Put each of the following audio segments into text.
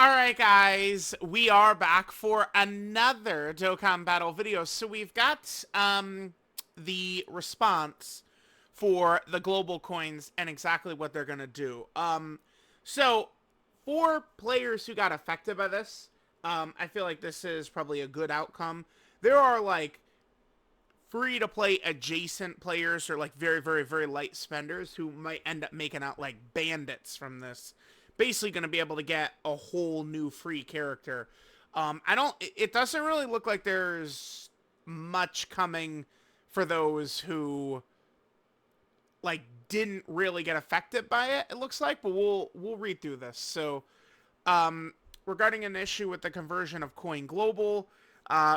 Alright guys, we are back for another Dokkan Battle video. So we've got the response for the global coins and exactly what they're gonna do. So for players who got affected by this, I feel like this is probably a good outcome. There are like free to play adjacent players or like very, very, very light spenders who might end up making out like bandits from this. Basically going to be able to get a whole new free character. It doesn't really look like there's much coming for those who like didn't really get affected by it, it looks like, but we'll read through this. So, regarding an issue with the conversion of Coin Global,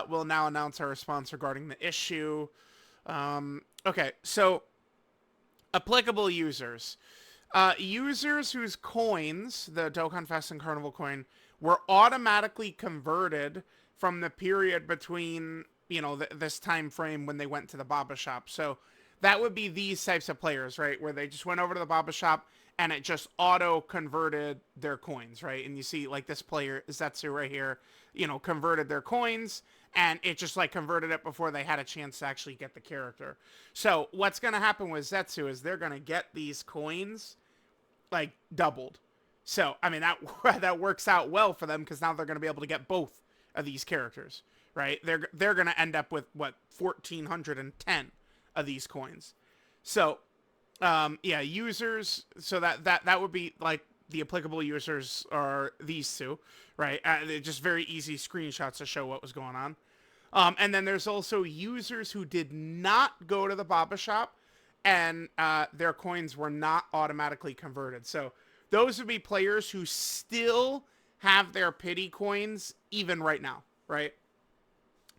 we'll now announce our response regarding the issue. Okay, so applicable users. Users whose coins, the Dokkan Fest and Carnival coin, were automatically converted from the period between, this time frame when they went to the Baba shop. So that would be these types of players, right? Where they just went over to the Baba shop and it just auto-converted their coins, right? And you see, like, this player, Zetsu right here, converted their coins, and it just, like, converted it before they had a chance to actually get the character. So what's going to happen with Zetsu is they're going to get these coins like doubled. So I mean that works out well for them because now they're going to be able to get both of these characters, right? They're going to end up with what 1,410 of these coins. So yeah, users. So that would be like the applicable users are these two, right? They're just very easy screenshots to show what was going on. And then there's also users who did not go to the Baba shop and their coins were not automatically converted. So those would be players who still have their pity coins even right now, right?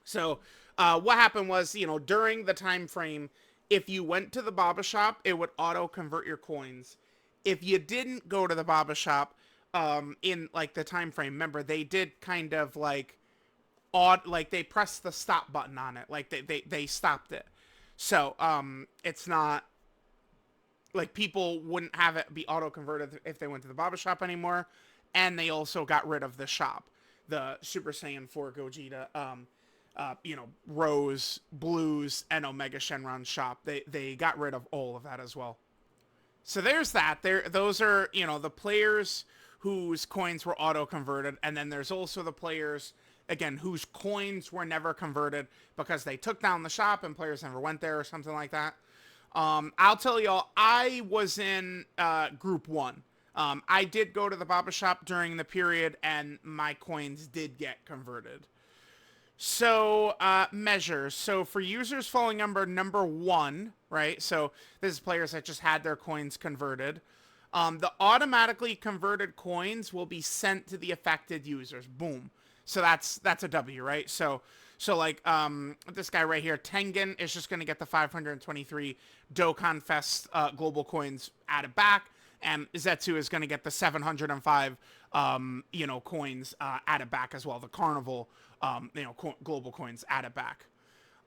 So what happened was, during the time frame, if you went to the Baba shop, it would auto-convert your coins. If you didn't go to the Baba shop in, like, the time frame, remember, they did kind of, like, they pressed the stop button on it. Like, they stopped it. So, it's not, like, people wouldn't have it be auto-converted if they went to the Baba shop anymore, and they also got rid of the shop. The Super Saiyan 4 Gogeta, Rose, Blues, and Omega Shenron shop. They got rid of all of that as well. So there's that. Those are, the players whose coins were auto-converted, and then there's also the players, again, whose coins were never converted because they took down the shop and players never went there or something like that. I'll tell y'all, I was in group 1. I did go to the Baba shop during the period and my coins did get converted. So, measures. So for users falling under number 1, right? So this is players that just had their coins converted. The automatically converted coins will be sent to the affected users. Boom. So that's a W, right? So like, this guy right here, Tengen, is just going to get the 523 Dokkan Fest global coins added back, and Zetsu is going to get the 705, coins added back as well. The Carnival, global coins added back.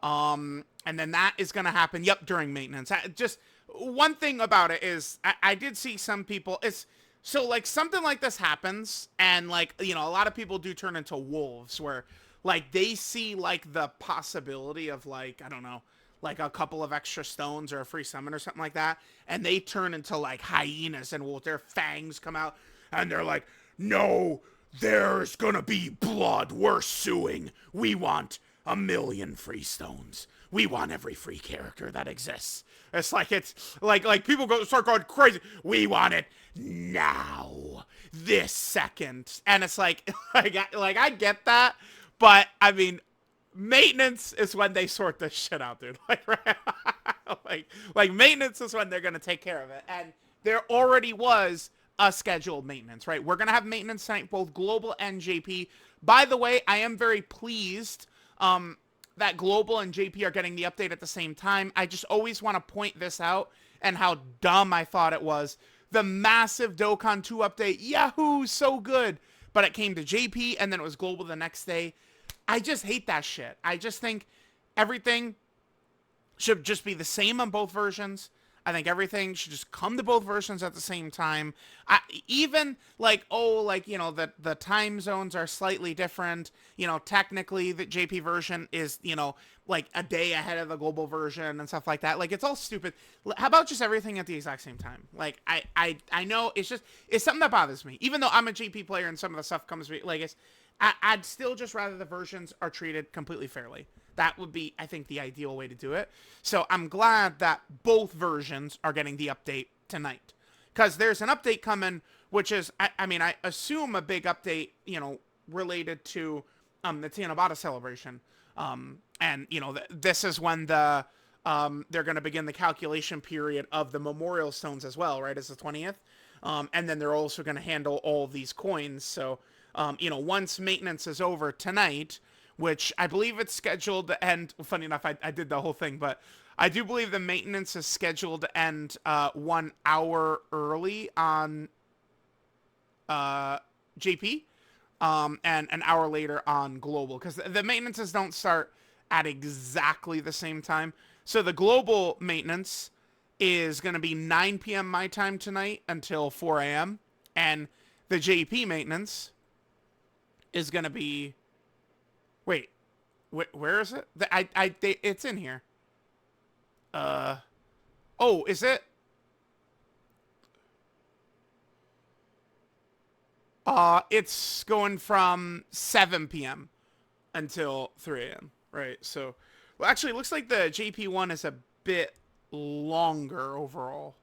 And then that is going to happen, during maintenance. Just one thing about it is, I did see some people, so, like, something like this happens, and, like, a lot of people do turn into wolves, where, like, they see, like, the possibility of, like, I don't know, like, a couple of extra stones or a free summon or something like that, and they turn into, like, hyenas, and their fangs come out, and they're like, no, there's gonna be blood, we're suing, we want 1,000,000 free stones. We want every free character that exists. It's like people start going crazy. We want it now, this second. And it's like I get that, but I mean, maintenance is when they sort this shit out, dude. Like maintenance is when they're gonna take care of it. And there already was a scheduled maintenance, right? We're gonna have maintenance tonight, both global and JP. By the way, I am very pleased that Global and JP are getting the update at the same time. I just always want to point this out and how dumb I thought it was. The massive Dokkan 2 update, yahoo, so good. But it came to JP and then it was Global the next day. I just hate that shit. I just think everything should just be the same on both versions. I think everything should just come to both versions at the same time. Even like, oh, like, you know, the time zones are slightly different. You know, technically the JP version is, you know, like a day ahead of the global version and stuff like that. Like, it's all stupid. How about just everything at the exact same time? Like, I know it's something that bothers me. Even though I'm a JP player and some of the stuff comes to me, like, I'd still just rather the versions are treated completely fairly. That would be, I think, the ideal way to do it. So I'm glad that both versions are getting the update tonight. Because there's an update coming, which is, I mean, I assume a big update, you know, related to the Tanabata celebration. And, you know, this is when they're going to begin the calculation period of the memorial stones as well, right? It's the 20th. And then they're also going to handle all these coins. So, you know, once maintenance is over tonight, which I believe it's scheduled to end. Well, funny enough, I did the whole thing, but I do believe the maintenance is scheduled to end 1 hour early on JP, and an hour later on global, because the maintenances don't start at exactly the same time. So the global maintenance is going to be 9 p.m. my time tonight until 4 a.m. And the JP maintenance is going to be... Wait, where is it? It's in here. Oh, is it? It's going from 7 p.m. until 3 a.m. Right, so... Well, actually, it looks like the JP one is a bit longer overall.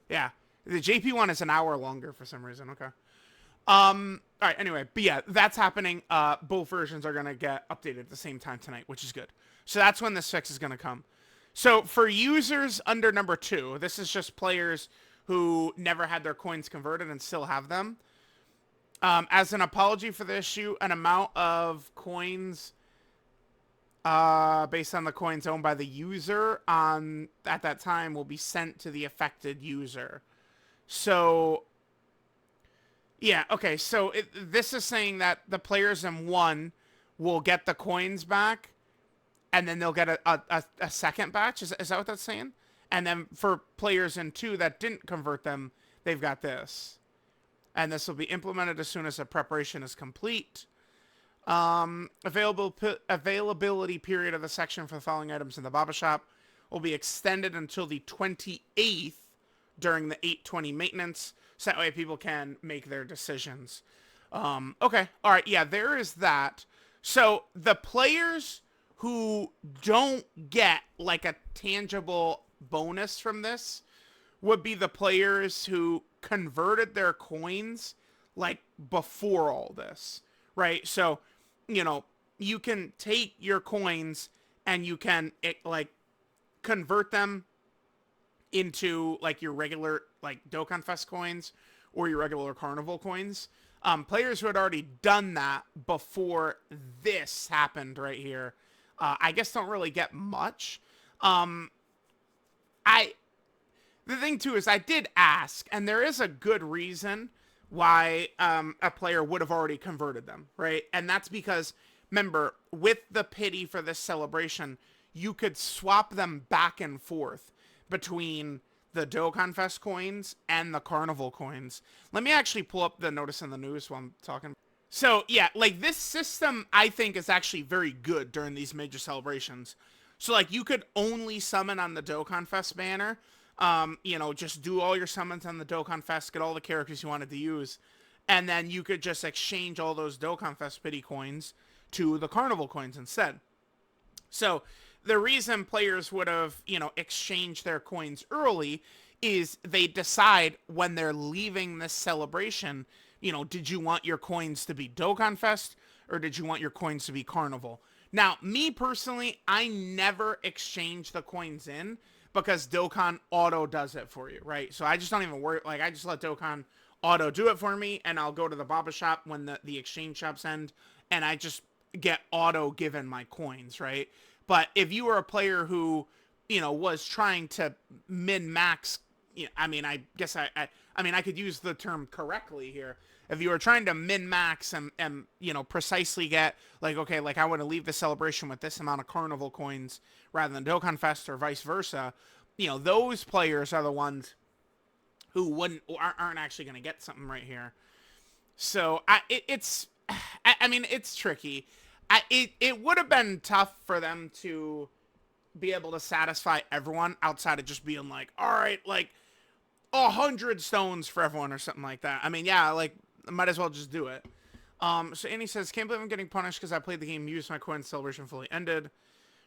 Yeah, the JP one is an hour longer for some reason. Okay. All right, anyway, but yeah, that's happening. Both versions are going to get updated at the same time tonight, which is good. So that's when this fix is going to come. So for users under number 2, this is just players who never had their coins converted and still have them. As an apology for the issue, an amount of coins based on the coins owned by the user at that time will be sent to the affected user. So... yeah, okay, so this is saying that the players in 1 will get the coins back, and then they'll get a second batch? Is that what that's saying? And then for players in 2 that didn't convert them, they've got this. And this will be implemented as soon as the preparation is complete. Availability period of the section for the following items in the Baba Shop will be extended until the 28th during the 8/20 maintenance. So that way people can make their decisions. Okay. All right. Yeah, there is that. So the players who don't get like a tangible bonus from this would be the players who converted their coins like before all this, right? So, you know, you can take your coins and you can like convert them into like your regular like Dokkan Fest coins or your regular Carnival coins. Players who had already done that before this happened right here, I guess don't really get much. The thing too is I did ask, and there is a good reason why a player would have already converted them, right? And that's because, remember, with the pity for this celebration, you could swap them back and forth between the Dokkan Fest coins and the Carnival coins. Let me actually pull up the notice in the news while I'm talking. So, yeah, like, this system, I think, is actually very good during these major celebrations. So, like, you could only summon on the Dokkan Fest banner. You know, just do all your summons on the Dokkan Fest, get all the characters you wanted to use, and then you could just exchange all those Dokkan Fest pity coins to the Carnival coins instead. So, the reason players would have, you know, exchanged their coins early is they decide when they're leaving this celebration, you know, did you want your coins to be Dokkan Fest or did you want your coins to be Carnival? Now, me personally, I never exchange the coins in because Dokkan auto does it for you, right? So I just don't even worry. Like, I just let Dokkan auto do it for me, and I'll go to the Baba Shop when the exchange shops end, and I just get auto given my coins, right? But if you were a player who, you know, was trying to min-max, you know, I mean, I guess I mean, I could use the term correctly here. If you were trying to min-max and, you know, precisely get, like, okay, like, I want to leave the celebration with this amount of Carnival coins rather than Dokkan Fest or vice versa, you know, those players are the ones who aren't actually going to get something right here. So I mean, it's tricky. It would have been tough for them to be able to satisfy everyone outside of just being like, all right, like 100 stones for everyone or something like that. I mean, yeah, like might as well just do it. So Annie says, can't believe I'm getting punished because I played the game, used my coin, celebration fully ended.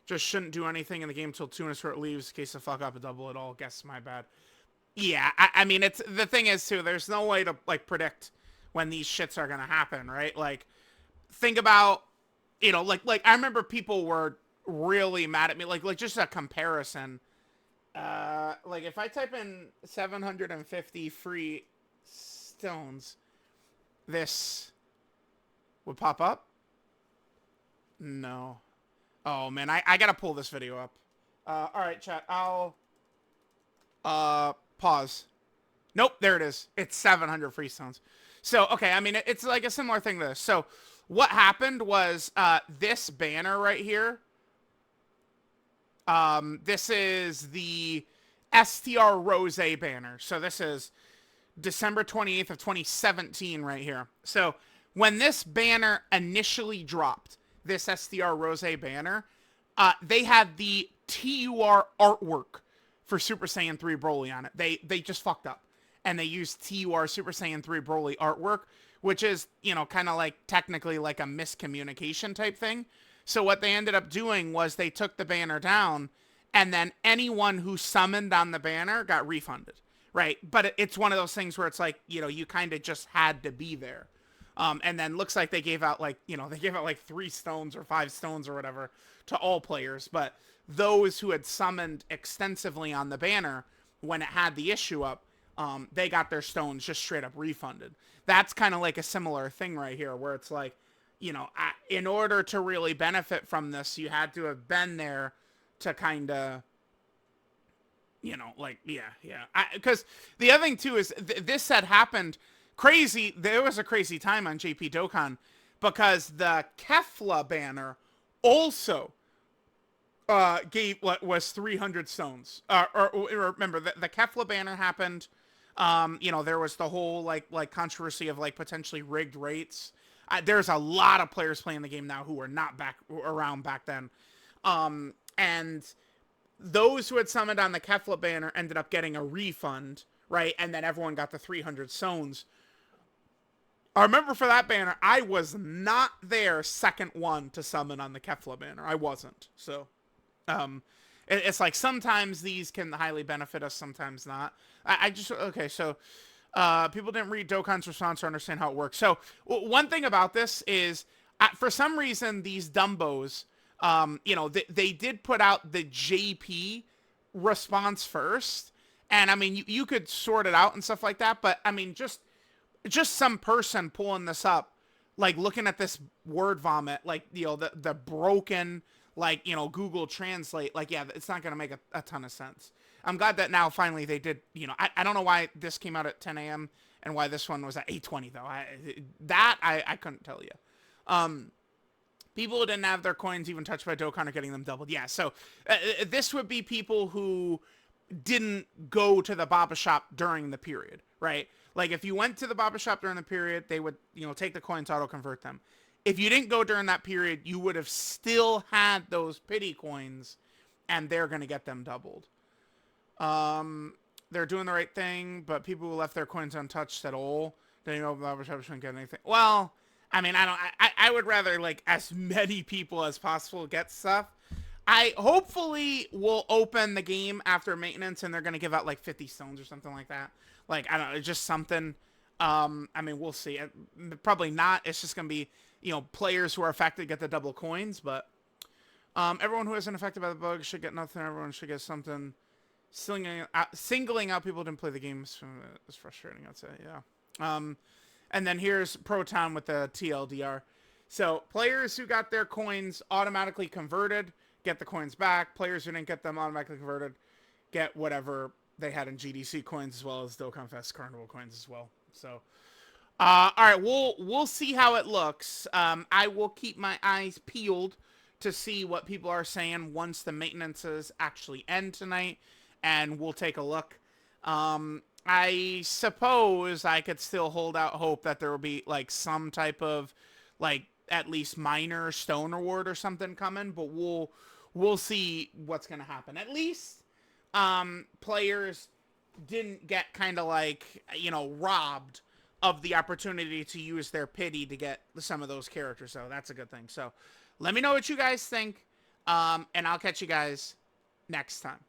Just shouldn't do anything in the game till 2 minutes before it leaves. In case I fuck up and double it all. Guess my bad. Yeah, I mean, it's the thing is too. There's no way to like predict when these shits are gonna happen, right? Like, think about, you know, like I remember people were really mad at me. Like just a comparison. Like if I type in 750 free stones, this would pop up. No. Oh man, I gotta pull this video up. All right, chat. I'll pause. Nope, there it is. It's 700 free stones. So okay, I mean it's like a similar thing to this. So what happened was this banner right here. This is the STR Rose banner. So this is December 28th of 2017 right here. So when this banner initially dropped, this STR Rose banner, they had the TUR artwork for Super Saiyan 3 Broly on it. They just fucked up. And they used TUR Super Saiyan 3 Broly artwork, which is, you know, kind of like technically like a miscommunication type thing. So what they ended up doing was they took the banner down, and then anyone who summoned on the banner got refunded, right? But it's one of those things where it's like, you know, you kind of just had to be there. And then looks like they gave out like, you know, they gave out like 3 stones or 5 stones or whatever to all players. But those who had summoned extensively on the banner when it had the issue up, they got their stones just straight up refunded. That's kind of like a similar thing right here where it's like, you know, in order to really benefit from this, you had to have been there to kind of, you know, like, yeah. Because the other thing, too, is this had happened crazy. There was a crazy time on JP Dokkan because the Kefla banner also gave what was 300 stones. Or remember, the Kefla banner happened. You know, there was the whole, like controversy of, like, potentially rigged rates. There's a lot of players playing the game now who were not around back then. And those who had summoned on the Kefla banner ended up getting a refund, right? And then everyone got the 300 stones. I remember for that banner, I was not there second one to summon on the Kefla banner. I wasn't. So, it's like sometimes these can highly benefit us, sometimes not. Okay, so people didn't read Dokkan's response or understand how it works. So one thing about this is, for some reason, these Dumbos, you know, they did put out the JP response first. And I mean, you could sort it out and stuff like that. But I mean, just some person pulling this up, like looking at this word vomit, like, you know, the broken, like, you know, Google Translate, like, yeah, it's not going to make a ton of sense. I'm glad that now finally they did, you know, I don't know why this came out at 10 a.m. and why this one was at 8:20 though. I couldn't tell you. People who didn't have their coins even touched by Dokkan are getting them doubled. Yeah, so this would be people who didn't go to the Baba shop during the period, right? Like if you went to the Baba shop during the period, they would, you know, take the coins, auto convert them. If you didn't go during that period, you would have still had those pity coins, and they're going to get them doubled. They're doing the right thing, but people who left their coins untouched at all, they know Baba shop shouldn't get anything. Well, I mean, I would rather, like, as many people as possible get stuff. I hopefully will open the game after maintenance, and they're going to give out, like, 50 stones or something like that. Like, I don't know, just something. I mean, we'll see. Probably not. It's just going to be, you know, players who are affected get the double coins, but everyone who isn't affected by the bug should get nothing. Everyone should get something. Singling out people who didn't play the game is frustrating, I'd say, yeah. And then here's Proton with the TLDR. So players who got their coins automatically converted get the coins back. Players who didn't get them automatically converted get whatever they had in GDC coins, as well as Dokkan Fest Carnival coins as well. So, all right, we'll see how it looks. I will keep my eyes peeled to see what people are saying once the maintenances actually end tonight, and we'll take a look. I suppose I could still hold out hope that there will be like some type of like at least minor stone reward or something coming, but we'll see what's gonna happen. At least players didn't get kind of like, you know, robbed of the opportunity to use their pity to get some of those characters, so that's a good thing. So let me know what you guys think, and I'll catch you guys next time.